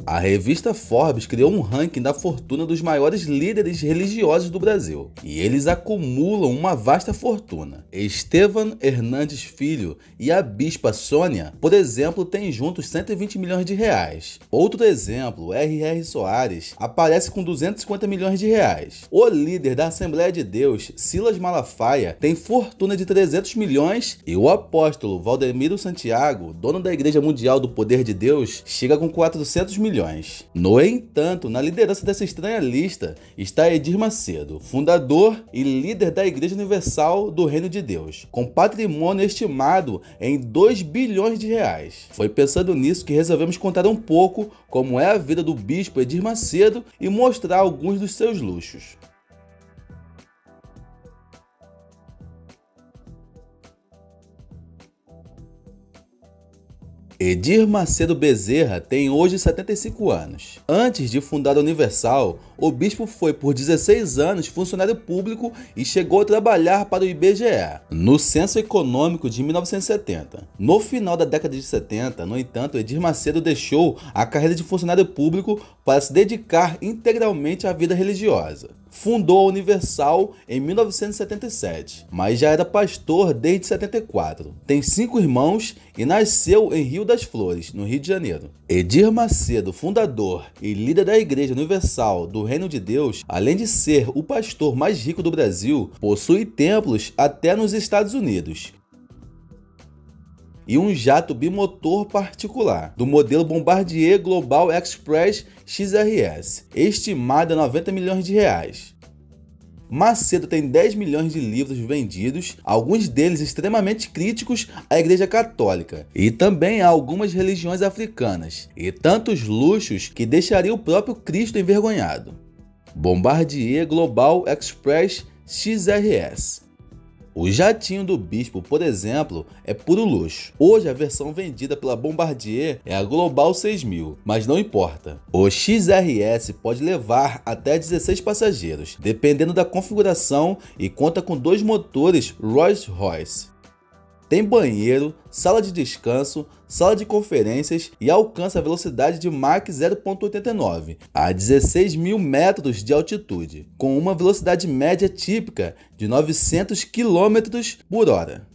A revista Forbes criou um ranking da fortuna dos maiores líderes religiosos do Brasil, e eles acumulam uma vasta fortuna. Estevan Hernandes Filho e a bispa Sônia, por exemplo, têm juntos 120 milhões de reais. Outro exemplo, R.R. Soares, aparece com 250 milhões de reais. O líder da Assembleia de Deus, Silas Malafaia, tem fortuna de 300 milhões e o apóstolo Valdemiro Santiago, dono da Igreja Mundial do Poder de Deus, chega com 400 milhões. No entanto, na liderança dessa estranha lista está Edir Macedo, fundador e líder da Igreja Universal do Reino de Deus, com patrimônio estimado em 2 bilhões de reais. Foi pensando nisso que resolvemos contar um pouco como é a vida do bispo Edir Macedo e mostrar alguns dos seus luxos. Edir Macedo Bezerra tem hoje 75 anos. Antes de fundar a Universal, o bispo foi por 16 anos funcionário público e chegou a trabalhar para o IBGE, no Censo Econômico de 1970. No final da década de 70, no entanto, Edir Macedo deixou a carreira de funcionário público para se dedicar integralmente à vida religiosa. Fundou a Universal em 1977, mas já era pastor desde 74. Tem 5 irmãos e nasceu em Rio das Flores, no Rio de Janeiro. Edir Macedo, fundador e líder da Igreja Universal do Reino de Deus, além de ser o pastor mais rico do Brasil, possui templos até nos Estados Unidos e um jato bimotor particular, do modelo Bombardier Global Express XRS, estimado a 90 milhões de reais. Macedo tem 10 milhões de livros vendidos, alguns deles extremamente críticos à Igreja Católica e também a algumas religiões africanas, e tantos luxos que deixaria o próprio Cristo envergonhado. Bombardier Global Express XRS. O jatinho do bispo, por exemplo, é puro luxo. Hoje a versão vendida pela Bombardier é a Global 6000, mas não importa. O XRS pode levar até 16 passageiros, dependendo da configuração, e conta com 2 motores Rolls-Royce. Tem banheiro, sala de descanso, sala de conferências e alcança a velocidade de Mach 0,89 a 16 mil metros de altitude, com uma velocidade média típica de 900 km por hora.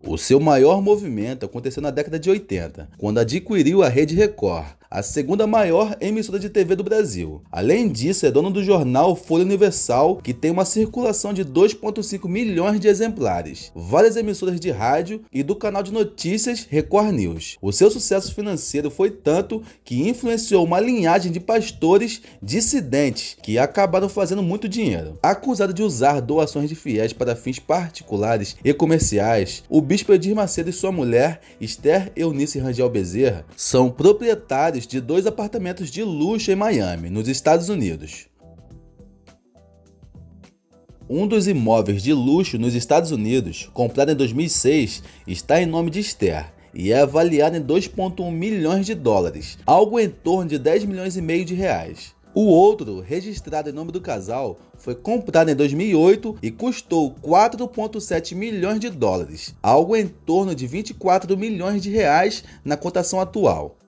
O seu maior movimento aconteceu na década de 80, quando adquiriu a Rede Record, a segunda maior emissora de TV do Brasil. Além disso, é dono do jornal Folha Universal, que tem uma circulação de 2,5 milhões de exemplares, várias emissoras de rádio e do canal de notícias Record News. O seu sucesso financeiro foi tanto que influenciou uma linhagem de pastores dissidentes que acabaram fazendo muito dinheiro. Acusado de usar doações de fiéis para fins particulares e comerciais, o bispo Edir Macedo e sua mulher, Esther Eunice Rangel Bezerra, são proprietários de 2 apartamentos de luxo em Miami, nos Estados Unidos. Um dos imóveis de luxo nos Estados Unidos, comprado em 2006, está em nome de Esther e é avaliado em 2,1 milhões de dólares, algo em torno de 10 milhões e meio de reais. O outro, registrado em nome do casal, foi comprado em 2008 e custou 4,7 milhões de dólares, algo em torno de 24 milhões de reais na cotação atual.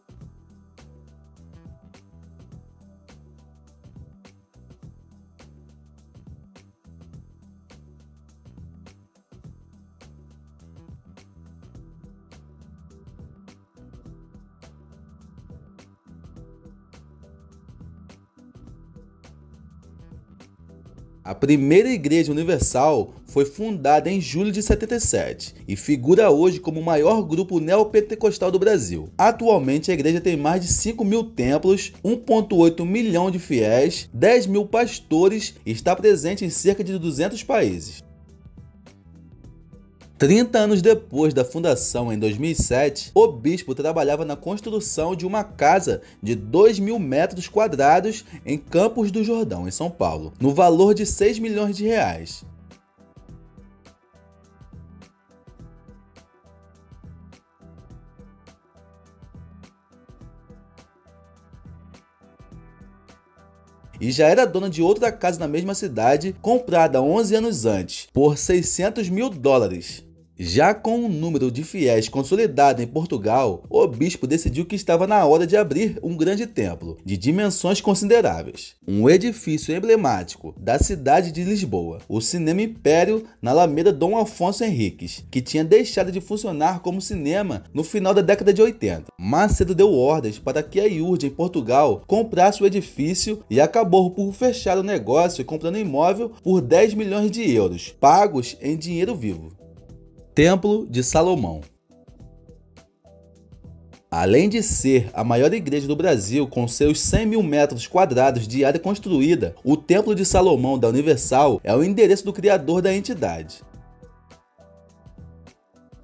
A primeira Igreja Universal foi fundada em julho de 77 e figura hoje como o maior grupo neopentecostal do Brasil. Atualmente a igreja tem mais de 5 mil templos, 1,8 milhão de fiéis, 10 mil pastores e está presente em cerca de 200 países. 30 anos depois da fundação, em 2007, o bispo trabalhava na construção de uma casa de 2.000 metros quadrados em Campos do Jordão, em São Paulo, no valor de 6 milhões de reais. E já era dona de outra casa na mesma cidade, comprada 11 anos antes, por 600 mil dólares. Já com um número de fiéis consolidado em Portugal, o bispo decidiu que estava na hora de abrir um grande templo, de dimensões consideráveis. Um edifício emblemático da cidade de Lisboa, o Cinema Império, na Alameda Dom Afonso Henriques, que tinha deixado de funcionar como cinema no final da década de 80. Macedo deu ordens para que a IURD em Portugal comprasse o edifício e acabou por fechar o negócio comprando o imóvel por 10 milhões de euros, pagos em dinheiro vivo. Templo de Salomão. Além de ser a maior igreja do Brasil, com seus 100 mil metros quadrados de área construída, o Templo de Salomão da Universal é o endereço do criador da entidade.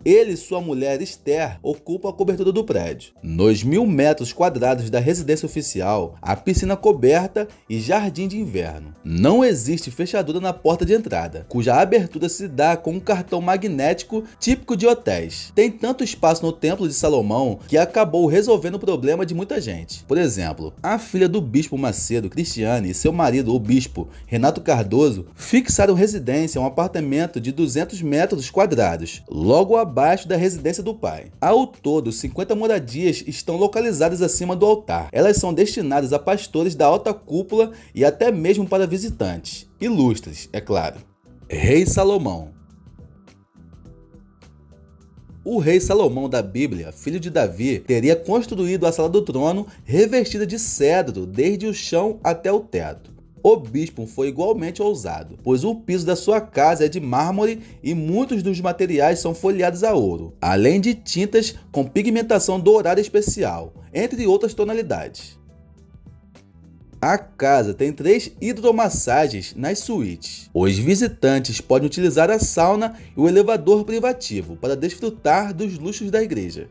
Ele e sua mulher Esther ocupam a cobertura do prédio. Nos 1.000 metros quadrados da residência oficial, há piscina coberta e jardim de inverno. Não existe fechadura na porta de entrada, cuja abertura se dá com um cartão magnético típico de hotéis. Tem tanto espaço no Templo de Salomão que acabou resolvendo o problema de muita gente. Por exemplo, a filha do bispo Macedo, Cristiane, e seu marido, o bispo Renato Cardoso, fixaram residência em um apartamento de 200 metros quadrados, logo abaixo da residência do pai. Ao todo, 50 moradias estão localizadas acima do altar. Elas são destinadas a pastores da alta cúpula e até mesmo para visitantes. Ilustres, é claro. Rei Salomão. O rei Salomão da Bíblia, filho de Davi, teria construído a sala do trono revestida de cedro desde o chão até o teto. O bispo foi igualmente ousado, pois o piso da sua casa é de mármore e muitos dos materiais são folheados a ouro, além de tintas com pigmentação dourada especial, entre outras tonalidades. A casa tem 3 hidromassagens nas suítes. Os visitantes podem utilizar a sauna e o elevador privativo para desfrutar dos luxos da igreja.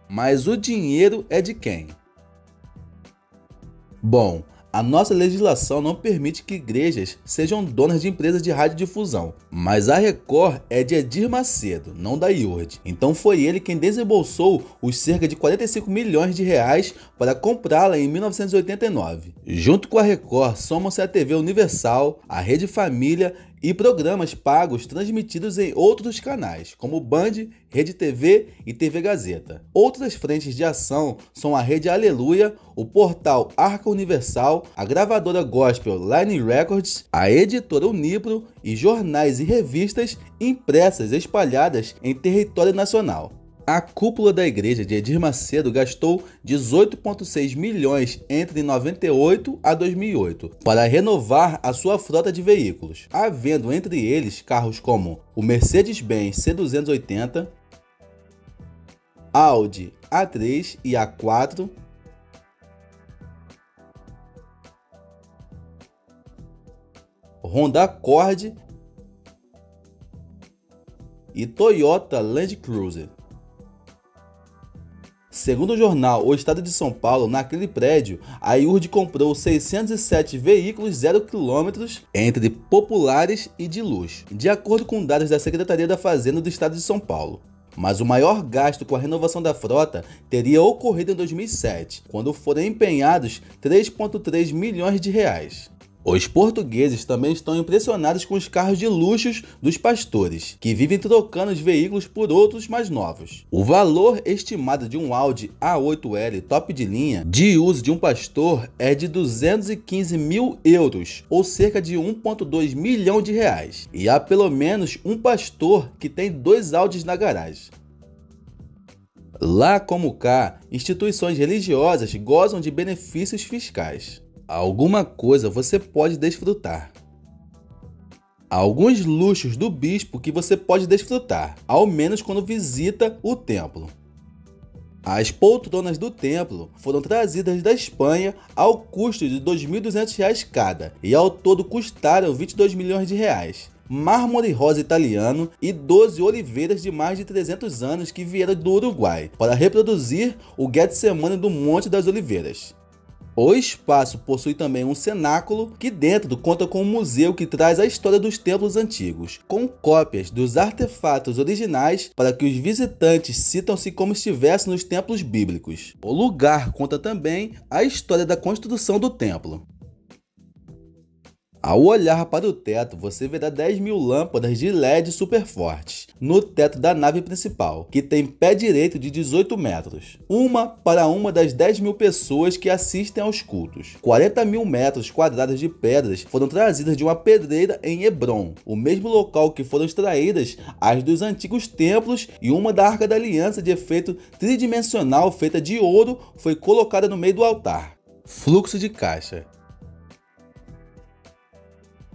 Mas o dinheiro é de quem? Bom, a nossa legislação não permite que igrejas sejam donas de empresas de radiodifusão, mas a Record é de Edir Macedo, não da IURD. Então foi ele quem desembolsou os cerca de 45 milhões de reais para comprá-la em 1989. Junto com a Record, somam-se a TV Universal, a Rede Família e programas pagos transmitidos em outros canais, como Band, Rede TV e TV Gazeta. Outras frentes de ação são a Rede Aleluia, o portal Arca Universal, a gravadora gospel Line Records, a editora Unipro e jornais e revistas impressas espalhadas em território nacional. A cúpula da igreja de Edir Macedo gastou 18,6 milhões entre 98 a 2008 para renovar a sua frota de veículos, havendo entre eles carros como o Mercedes-Benz C280, Audi A3 e A4, Honda Accord e Toyota Land Cruiser. Segundo o jornal O Estado de São Paulo, naquele prédio, a IURD comprou 607 veículos 0 km entre populares e de luxo, de acordo com dados da Secretaria da Fazenda do Estado de São Paulo. Mas o maior gasto com a renovação da frota teria ocorrido em 2007, quando foram empenhados 3,3 milhões de reais. Os portugueses também estão impressionados com os carros de luxo dos pastores, que vivem trocando os veículos por outros mais novos. O valor estimado de um Audi A8L top de linha de uso de um pastor é de 215 mil euros, ou cerca de 1,2 milhão de reais. E há pelo menos um pastor que tem 2 Audis na garagem. Lá como cá, instituições religiosas gozam de benefícios fiscais. Alguma coisa você pode desfrutar. Alguns luxos do bispo que você pode desfrutar, ao menos quando visita o templo. As poltronas do templo foram trazidas da Espanha ao custo de R$ 2.200 cada e ao todo custaram 22 milhões de reais. Mármore rosa italiano e 12 oliveiras de mais de 300 anos que vieram do Uruguai para reproduzir o Getsemane do Monte das Oliveiras. O espaço possui também um cenáculo que dentro conta com um museu que traz a história dos templos antigos, com cópias dos artefatos originais para que os visitantes sintam-se como estivessem nos templos bíblicos. O lugar conta também a história da construção do templo. Ao olhar para o teto, você verá 10.000 lâmpadas de LED super fortes no teto da nave principal, que tem pé direito de 18 metros, uma para uma das 10.000 pessoas que assistem aos cultos. 40.000 metros quadrados de pedras foram trazidas de uma pedreira em Hebrom, o mesmo local que foram extraídas as dos antigos templos, e uma da Arca da Aliança de efeito tridimensional feita de ouro foi colocada no meio do altar. Fluxo de caixa.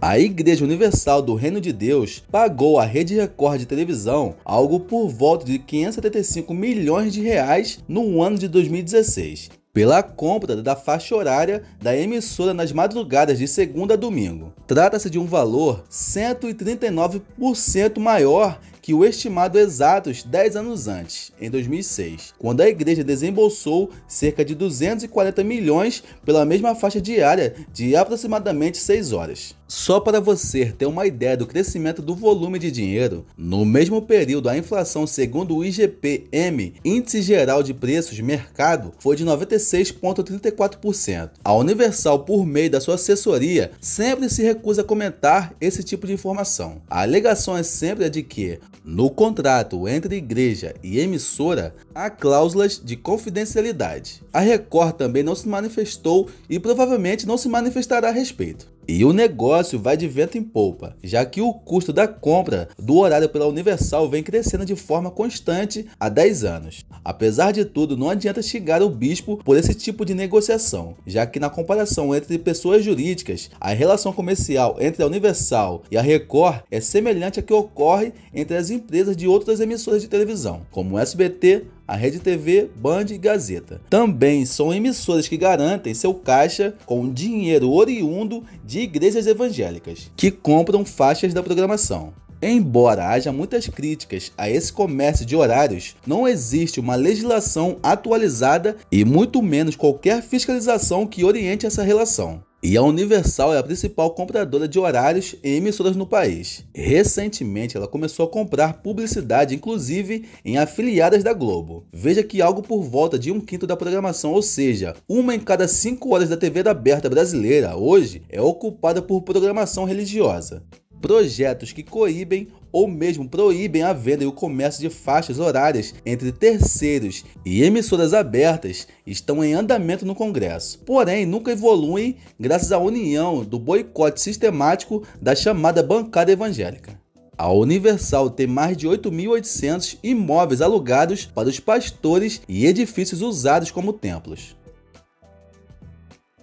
A Igreja Universal do Reino de Deus pagou à Rede Record de televisão algo por volta de 575 milhões de reais no ano de 2016, pela compra da faixa horária da emissora nas madrugadas de segunda a domingo. Trata-se de um valor 139% maior que o estimado exatos 10 anos antes, em 2006, quando a igreja desembolsou cerca de 240 milhões pela mesma faixa diária de aproximadamente 6 horas. Só para você ter uma ideia do crescimento do volume de dinheiro, no mesmo período a inflação segundo o IGP-M, Índice Geral de Preços Mercado, foi de 96,34%. A Universal, por meio da sua assessoria, sempre se recusa a comentar esse tipo de informação. A alegação é sempre a de que, no contrato entre igreja e emissora, há cláusulas de confidencialidade. A Record também não se manifestou e provavelmente não se manifestará a respeito. E o negócio vai de vento em popa, já que o custo da compra do horário pela Universal vem crescendo de forma constante há 10 anos. Apesar de tudo, não adianta xingar o bispo por esse tipo de negociação, já que na comparação entre pessoas jurídicas, a relação comercial entre a Universal e a Record é semelhante à que ocorre entre as empresas de outras emissoras de televisão, como o SBT, a Rede TV, Band e Gazeta. Também são emissoras que garantem seu caixa com dinheiro oriundo de igrejas evangélicas, que compram faixas da programação. Embora haja muitas críticas a esse comércio de horários, não existe uma legislação atualizada e muito menos qualquer fiscalização que oriente essa relação. E a Universal é a principal compradora de horários e emissoras no país. Recentemente, ela começou a comprar publicidade, inclusive em afiliadas da Globo. Veja que algo por volta de 1/5 da programação, ou seja, uma em cada 5 horas da TV aberta brasileira, hoje, é ocupada por programação religiosa. Projetos que coíbem ou mesmo proíbem a venda e o comércio de faixas horárias entre terceiros e emissoras abertas estão em andamento no Congresso, porém nunca evoluem graças à união do boicote sistemático da chamada bancada evangélica. A Universal tem mais de 8.800 imóveis alugados para os pastores e edifícios usados como templos.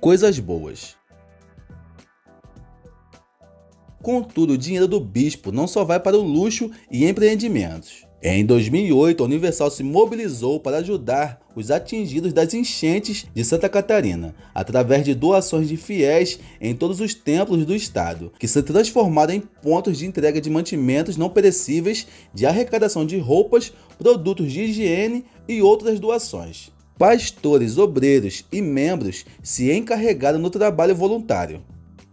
Coisas boas. Contudo, o dinheiro do bispo não só vai para o luxo e empreendimentos. Em 2008, a Universal se mobilizou para ajudar os atingidos das enchentes de Santa Catarina, através de doações de fiéis em todos os templos do estado, que se transformaram em pontos de entrega de mantimentos não perecíveis, de arrecadação de roupas, produtos de higiene e outras doações. Pastores, obreiros e membros se encarregaram no trabalho voluntário.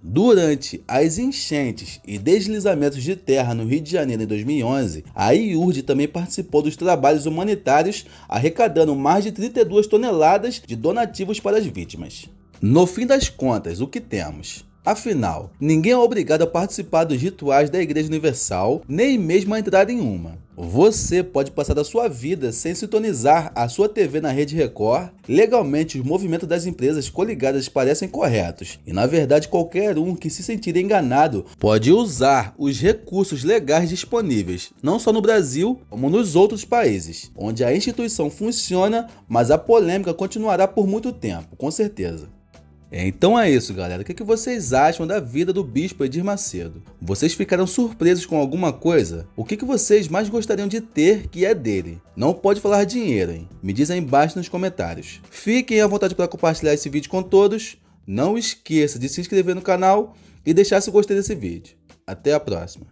Durante as enchentes e deslizamentos de terra no Rio de Janeiro em 2011, a IURD também participou dos trabalhos humanitários, arrecadando mais de 32 toneladas de donativos para as vítimas. No fim das contas, o que temos? Afinal, ninguém é obrigado a participar dos rituais da Igreja Universal, nem mesmo a entrar em uma. Você pode passar a sua vida sem sintonizar a sua TV na Rede Record. Legalmente, os movimentos das empresas coligadas parecem corretos, e na verdade qualquer um que se sentir enganado pode usar os recursos legais disponíveis, não só no Brasil, como nos outros países, onde a instituição funciona, mas a polêmica continuará por muito tempo, com certeza. Então é isso, galera. O que vocês acham da vida do Bispo Edir Macedo? Vocês ficaram surpresos com alguma coisa? O que vocês mais gostariam de ter que é dele? Não pode falar dinheiro, hein? Me diz aí embaixo nos comentários. Fiquem à vontade para compartilhar esse vídeo com todos. Não esqueça de se inscrever no canal e deixar seu gostei desse vídeo. Até a próxima.